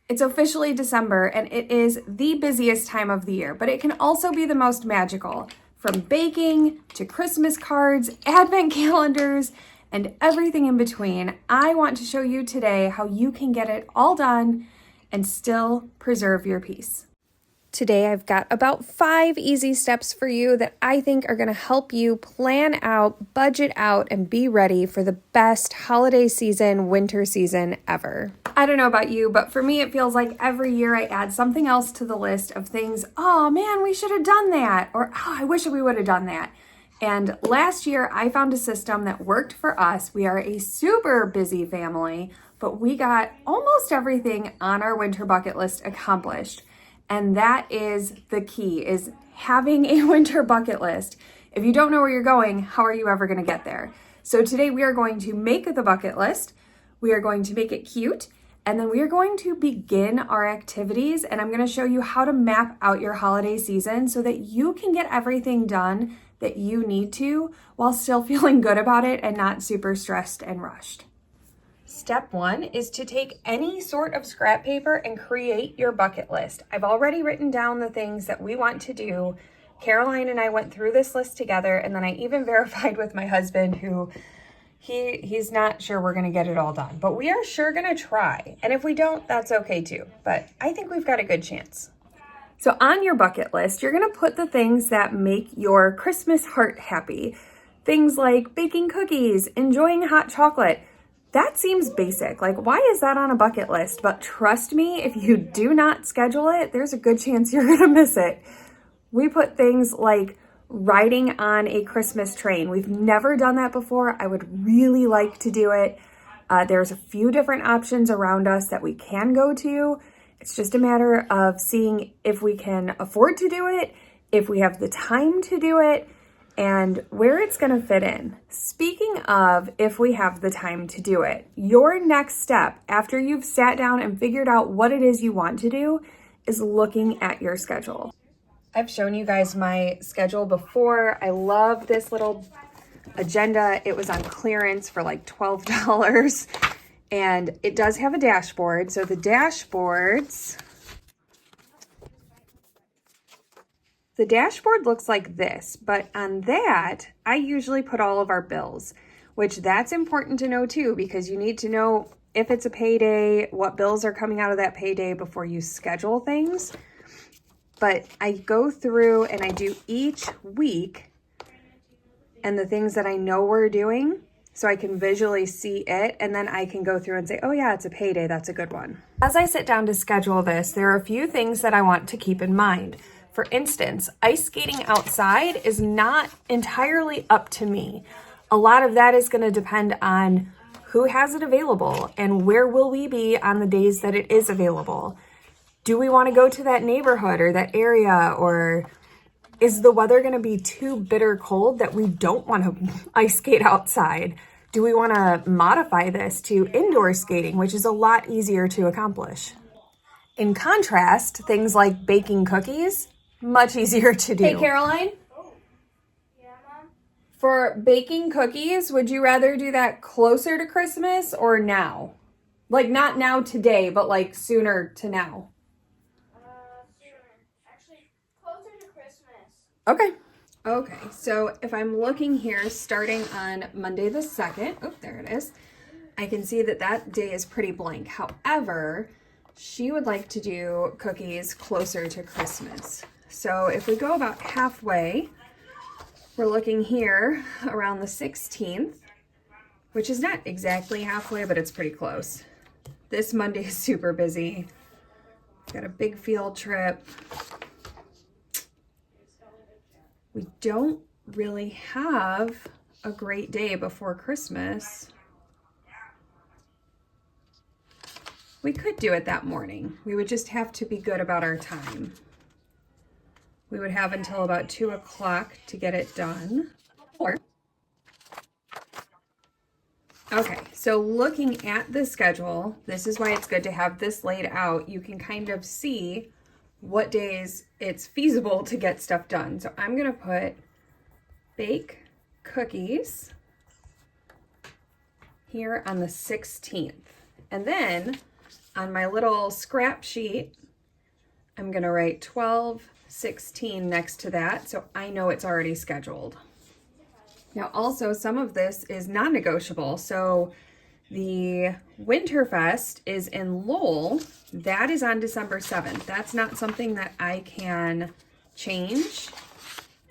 It's officially December and it is the busiest time of the year, but it can also be the most magical. From baking to Christmas cards, advent calendars, and everything in between, I want to show you today how you can get it all done and still preserve your peace. Today, I've got about 5 easy steps for you that I think are going to help you plan out, budget out, and be ready for the best holiday season, winter season ever. I don't know about you, but for me, it feels like every year I add something else to the list of things, oh man, we should have done that, or oh, I wish we would have done that. And last year, I found a system that worked for us. We are a super busy family, but we got almost everything on our winter bucket list accomplished. And that is the key, is having a winter bucket list. If you don't know where you're going, how are you ever going to get there? So today we are going to make the bucket list. We are going to make it cute. And then we are going to begin our activities. And I'm going to show you how to map out your holiday season so that you can get everything done that you need to while still feeling good about it and not super stressed and rushed. Step 1 is to take any sort of scrap paper and create your bucket list. I've already written down the things that we want to do. Caroline and I went through this list together, and then I even verified with my husband, who he's not sure we're going to get it all done, but we are sure going to try. And if we don't, that's okay too. But I think we've got a good chance. So on your bucket list, you're going to put the things that make your Christmas heart happy. Things like baking cookies, enjoying hot chocolate. That seems basic. Like, why is that on a bucket list? But trust me, if you do not schedule it, there's a good chance you're gonna miss it. We put things like riding on a Christmas train. We've never done that before. I would really like to do it. There's a few different options around us that we can go to. It's just a matter of seeing if we can afford to do it, if we have the time to do it, and where it's going to fit in. Speaking of if we have the time to do it, your next step after you've sat down and figured out what it is you want to do is looking at your schedule. I've shown you guys my schedule before. I love this little agenda. It was on clearance for like $12, and it does have a dashboard. So the dashboard looks like this, but on that, I usually put all of our bills, which that's important to know too, because you need to know if it's a payday, what bills are coming out of that payday before you schedule things. But I go through and I do each week and the things that I know we're doing so I can visually see it, and then I can go through and say, oh yeah, it's a payday, that's a good one. As I sit down to schedule this, there are a few things that I want to keep in mind. For instance, ice skating outside is not entirely up to me. A lot of that is going to depend on who has it available and where will we be on the days that it is available. Do we want to go to that neighborhood or that area, or is the weather going to be too bitter cold that we don't want to ice skate outside? Do we want to modify this to indoor skating, which is a lot easier to accomplish? In contrast, things like baking cookies, much easier to do. Hey, Caroline? Yeah, Mom? For baking cookies, would you rather do that closer to Christmas or now? Like, not now today, but like sooner to now. Sooner. Actually, closer to Christmas. Okay, so if I'm looking here, starting on Monday the 2nd, oh, there it is, I can see that that day is pretty blank. However, she would like to do cookies closer to Christmas. So if we go about halfway, we're looking here around the 16th, which is not exactly halfway, but it's pretty close. This Monday is super busy. Got a big field trip. We don't really have a great day before Christmas. We could do it that morning. We would just have to be good about our time. We would have until about 2 o'clock to get it done. Okay, so looking at the schedule, this is why it's good to have this laid out. You can kind of see what days it's feasible to get stuff done. So I'm gonna put bake cookies here on the 16th. And then On my little scrap sheet, I'm gonna write 12/16 next to that, so I know it's already scheduled. Now also, some of this is non-negotiable, so the Winterfest is in Lowell. That is on December 7th. That's not something that I can change.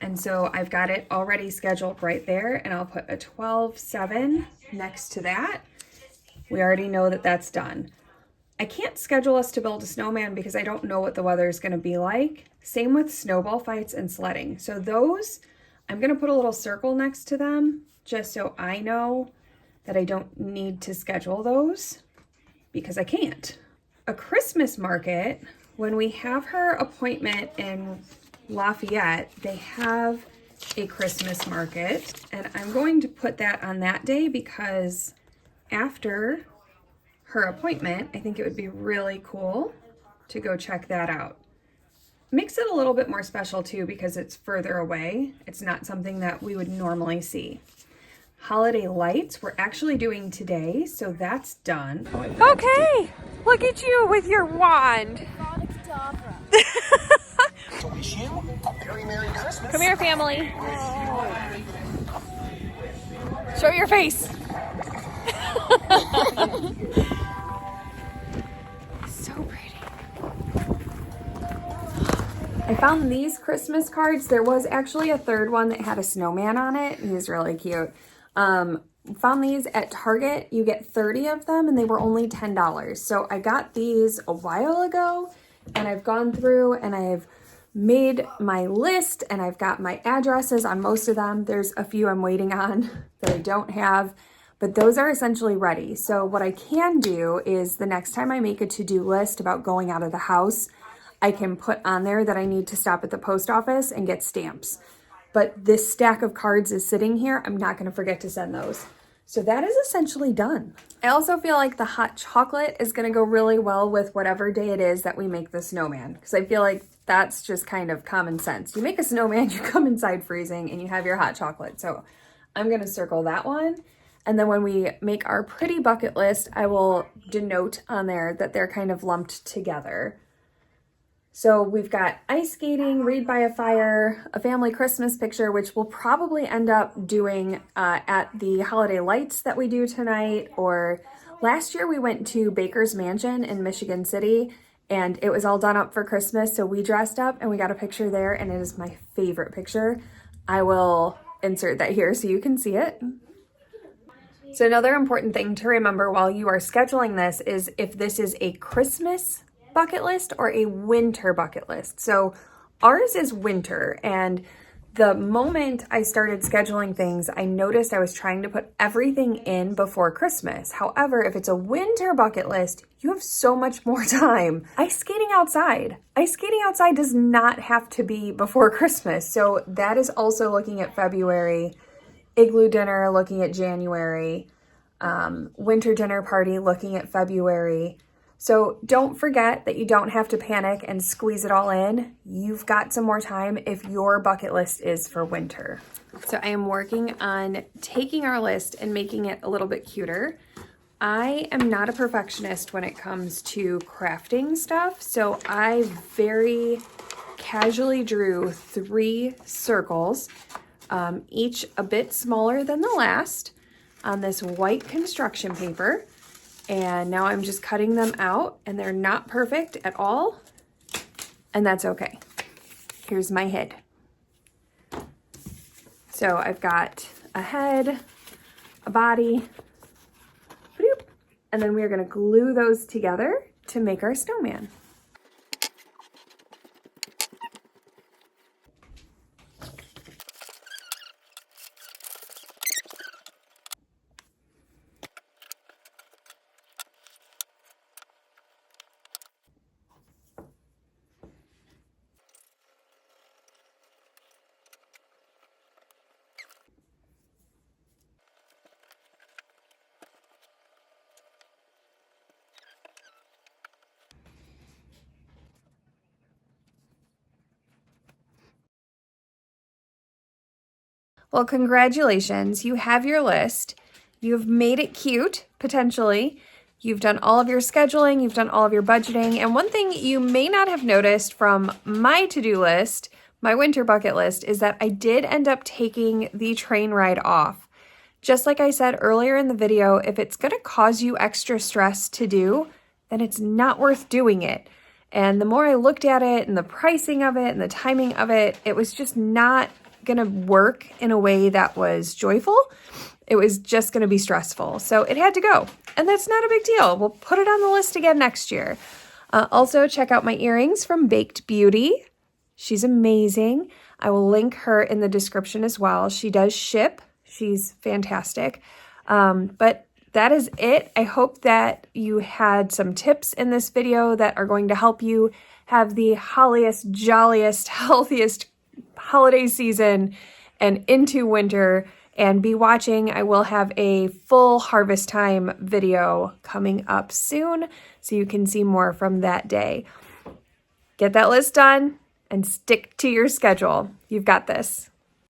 And so I've got it already scheduled right there, and I'll put a 12/7 next to that. We already know that that's done. I can't schedule us to build a snowman because I don't know what the weather is going to be like. Same with snowball fights and sledding. So those, I'm going to put a little circle next to them just so I know that I don't need to schedule those because I can't. A Christmas market, when we have her appointment in Lafayette, they have a Christmas market, and I'm going to put that on that day because after her appointment, I think it would be really cool to go check that out. Makes it a little bit more special too because it's further away. It's not something that we would normally see. Holiday lights we're actually doing today, so that's done. Okay, look at you with your wand. To wish you a very Merry Christmas. Come here, family. Show your face. So pretty. I found these Christmas cards. There was actually a third one that had a snowman on it. He's really cute. Found these at Target. You get 30 of them and they were only $10. So I got these a while ago and I've gone through and I've made my list and I've got my addresses on most of them. There's a few I'm waiting on that I don't have, but those are essentially ready. So what I can do is the next time I make a to-do list about going out of the house, I can put on there that I need to stop at the post office and get stamps. But this stack of cards is sitting here. I'm not going to forget to send those. So that is essentially done. I also feel like the hot chocolate is going to go really well with whatever day it is that we make the snowman, because I feel like that's just kind of common sense. You make a snowman, you come inside freezing, and you have your hot chocolate. So I'm going to circle that one. And then when we make our pretty bucket list, I will denote on there that they're kind of lumped together. So we've got ice skating, read by a fire, a family Christmas picture, which we'll probably end up doing at the holiday lights that we do tonight. Or last year we went to Baker's Mansion in Michigan City and it was all done up for Christmas. So we dressed up and we got a picture there and it is my favorite picture. I will insert that here so you can see it. So another important thing to remember while you are scheduling this is if this is a Christmas bucket list or a winter bucket list. So ours is winter, and the moment I started scheduling things, I noticed I was trying to put everything in before Christmas. However, if it's a winter bucket list, you have so much more time. Ice skating outside. Ice skating outside does not have to be before Christmas. So that is also looking at February. Igloo dinner looking at January. Winter dinner party looking at February. So don't forget that you don't have to panic and squeeze it all in. You've got some more time if your bucket list is for winter. So I am working on taking our list and making it a little bit cuter. I am not a perfectionist when it comes to crafting stuff. So I very casually drew 3 circles, each a bit smaller than the last, on this white construction paper. And now I'm just cutting them out and they're not perfect at all. And that's okay. Here's my head. So I've got a head, a body, bloop, and then we're gonna glue those together to make our snowman. Well, congratulations. You have your list. You've made it cute, potentially. You've done all of your scheduling, you've done all of your budgeting, and one thing you may not have noticed from my to-do list, my winter bucket list, is that I did end up taking the train ride off. Just like I said earlier in the video, if it's going to cause you extra stress to do, then it's not worth doing it. And the more I looked at it and the pricing of it and the timing of it, it was just not going to work in a way that was joyful. It was just going to be stressful. So it had to go. And that's not a big deal. We'll put it on the list again next year. Also, check out my earrings from Baked Beauty. She's amazing. I will link her in the description as well. She does ship. She's fantastic. But that is it. I hope that you had some tips in this video that are going to help you have the holliest, jolliest, healthiest holiday season and into winter. And be watching. I will have a full harvest time video coming up soon, so you can see more from that day. Get that list done and stick to your schedule. You've got this.